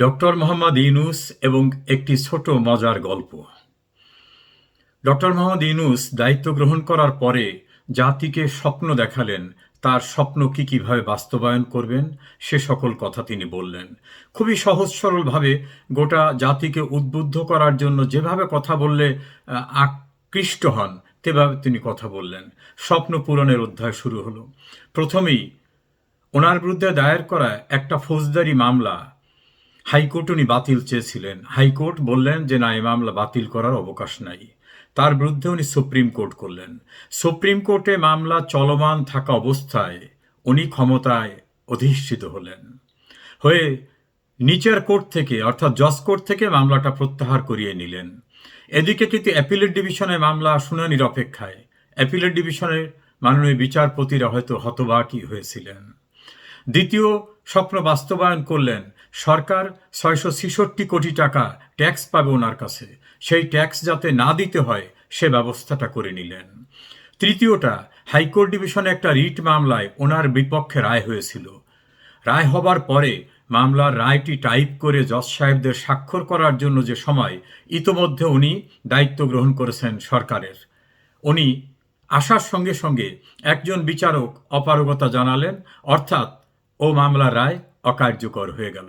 Doctor Mohammad Yunus এবং একটি ছোট মজার গল্প। ডক্টর মোহাম্মদ ইউনূস দায়িত্ব গ্রহণ করার পরে জাতিকে স্বপ্ন দেখালেন, তার স্বপ্ন কিভাবে বাস্তবায়ন করবেন সে সকল কথা তিনি বললেন। খুবই সহজ সরলভাবে গোটা জাতিকে উদ্বুদ্ধ করার জন্য যেভাবে কথা বললে আকৃষ্ট হন সেভাবে তিনি কথা বললেন। স্বপ্ন পূরণের অধ্যায় শুরু হলো। প্রথমেই ওনার বিরুদ্ধে দায়ের করা একটা ফৌজদারি মামলা হাইকোর্ট উনি বাতিল চেয়েছিলেন। হাইকোর্ট বললেন যে না, এই মামলা বাতিল করার অবকাশ নাই। তার বিরুদ্ধে উনি সুপ্রিম কোর্ট করলেন। সুপ্রিম কোর্টে মামলা চলমান থাকা অবস্থায় উনি ক্ষমতায় অধিষ্ঠিত হলেন। হয়ে নিচের কোর্ট থেকে অর্থাৎ জজ কোর্ট থেকে মামলাটা প্রত্যাহার করিয়ে নিলেন। এদিকে কিন্তু অ্যাপিলেট ডিভিশনে মামলা শুনানির অপেক্ষায়। অ্যাপিলেট ডিভিশনের মাননীয় বিচারপতিরা হয়তো হতবাকই হয়েছিলেন। দ্বিতীয় স্বপ্ন বাস্তবায়ন করলেন। সরকার 666 কোটি টাকা ট্যাক্স পাবে ওনার কাছে, সেই ট্যাক্স যাতে না দিতে হয় সে ব্যবস্থাটা করে নিলেন। তৃতীয়টা, হাইকোর্ট ডিভিশনে একটা রিট মামলায় ওনার বিপক্ষে রায় হয়েছিল। রায় হবার পরে মামলার রায়টি টাইপ করে জজ সাহেবদের স্বাক্ষর করার জন্য যে সময়, ইতোমধ্যে উনি দায়িত্ব গ্রহণ করেছেন সরকারের। উনি আসার সঙ্গে সঙ্গে একজন বিচারক অপারগতা জানালেন, অর্থাৎ ও মামলার রায় অকার্যকর হয়ে গেল।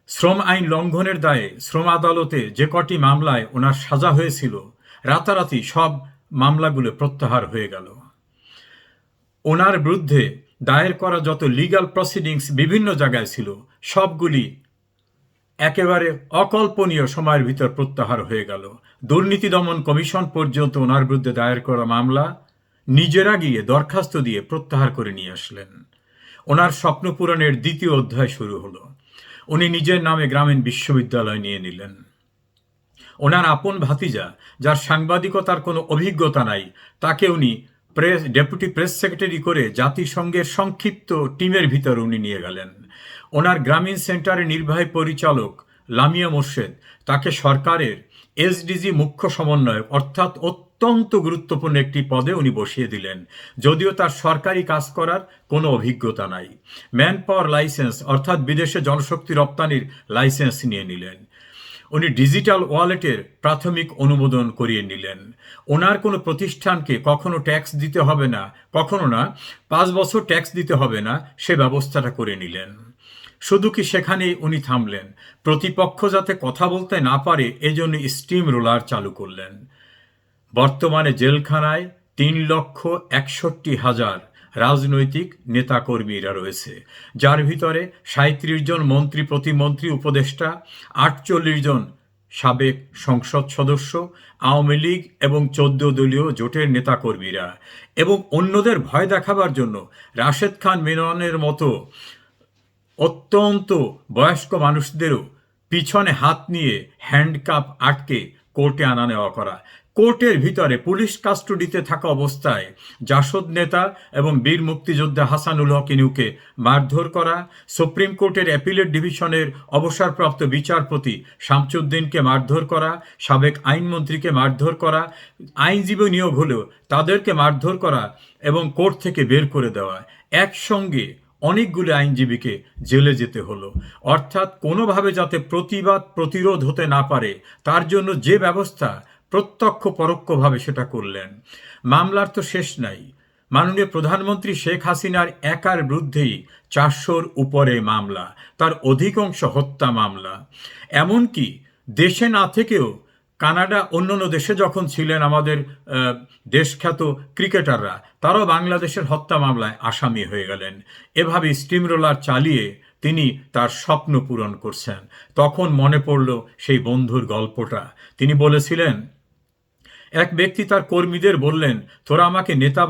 শ্রম আইন লঙ্ঘনের দায়ে শ্রম আদালতে যে কটি মামলায় ওনার সাজা হয়েছিল, রাতারাতি সব মামলাগুলো প্রত্যাহার হয়ে গেল। ওনার বিরুদ্ধে দায়ের করা যত লিগ্যাল প্রসিডিংস বিভিন্ন জায়গায় ছিল, সবগুলি একেবারে অকল্পনীয় সময়ের ভিতর প্রত্যাহার হয়ে গেল। দুর্নীতি দমন কমিশন পর্যন্ত ওনার বিরুদ্ধে দায়ের করা মামলা নিজেরা গিয়ে দরখাস্ত দিয়ে প্রত্যাহার করে নিয়ে আসলেন। ওনার স্বপ্ন পূরণের দ্বিতীয় অধ্যায় শুরু হলো। উনি নিজের নামে গ্রামীণ বিশ্ববিদ্যালয় নিয়ে নিলেন। ওনার আপন ভাতিজা, যার সাংবাদিকতার কোনো অভিজ্ঞতা নাই, তাকে উনি ডেপুটি প্রেস সেক্রেটারি করে জাতিসংঘের সংক্ষিপ্ত টিমের ভিতর উনি নিয়ে গেলেন। ওনার গ্রামীণ সেন্টারের নির্বাহী পরিচালক লামিয়া মোর্শেদ, তাকে সরকারের এসডিজি মুখ্য সমন্বয়ক অর্থাৎ অত্যন্ত গুরুত্বপূর্ণ একটি পদে উনি বসিয়ে দিলেন, যদিও তার সরকারি কাজ করার কোনো অভিজ্ঞতা নাই। ম্যান পাওয়ার লাইসেন্স অর্থাৎ বিদেশে জনশক্তি রপ্তানির লাইসেন্স নিয়ে নিলেন। উনি ডিজিটাল ওয়ালেটের প্রাথমিক অনুমোদন করিয়ে নিলেন। ওনার কোনো প্রতিষ্ঠানকে কখনো ট্যাক্স দিতে হবে না, কখনো না 5 বছর ট্যাক্স দিতে হবে না, সে ব্যবস্থাটা করে নিলেন। শুধু কি সেখানেই উনি থামলেন? প্রতিপক্ষ যাতে কথা বলতে না পারে এজন্য স্টিম রোলার চালু করলেন। বর্তমানে জেলখানায় 3,61,000 রাজনৈতিক নেতাকর্মীরা রয়েছে, যার ভিতরে 37 জন মন্ত্রী, প্রতিমন্ত্রী, উপদেষ্টা, 48 জন সাবেক সংসদ সদস্য, আওয়ামী লীগ এবং 14 দলীয় জোটের নেতাকর্মীরা, এবং অন্যদের ভয় দেখাবার জন্য রাশেদ খান মেননের মতো অত্যন্ত বয়স্ক মানুষদেরও পিছনে হাত নিয়ে হ্যান্ডকাপ আটকে কোর্টে আনা নেওয়া করা। কোর্টের ভিতরে পুলিশ কাস্টডিতে থাকা অবস্থায় জাসদ নেতা এবং বীর মুক্তিযোদ্ধা হাসানুল হক ইনুকে মারধর করা, সুপ্রিম কোর্টের অ্যাপিলেট ডিভিশনের অবসরপ্রাপ্ত বিচারপতি শামসুদ্দিনকে মারধর করা, সাবেক আইনমন্ত্রীকে মারধর করা, আইনজীবী নিয়োগ হলেও তাদেরকে মারধর করা এবং কোর্ট থেকে বের করে দেওয়া, একসঙ্গে অনেকগুলো আইনজীবীকে জেলে যেতে হলো। অর্থাৎ কোনোভাবে যাতে প্রতিবাদ প্রতিরোধ হতে না পারে তার জন্য যে ব্যবস্থা, প্রত্যক্ষ পরোক্ষভাবে সেটা করলেন। মামলার তো শেষ নাই। মাননীয় প্রধানমন্ত্রী শেখ হাসিনার একার বিরুদ্ধেই 400-র উপরে মামলা, তার অধিকাংশ হত্যা মামলা। এমনকি দেশে না থেকেও কানাডা, অন্যান্য দেশে যখন ছিলেন আমাদের দেশখ্যাত ক্রিকেটাররা, তারাও বাংলাদেশের হত্যা মামলায় আসামি হয়ে গেলেন। এভাবে স্টিম রোলার চালিয়ে তিনি তার স্বপ্ন পূরণ করছেন। তখন মনে পড়ল সেই বন্ধুর গল্পটা। তিনি বলেছিলেন, এক ব্যক্তি তার কর্মীদের বললেন, তোরা আমাকে নেতা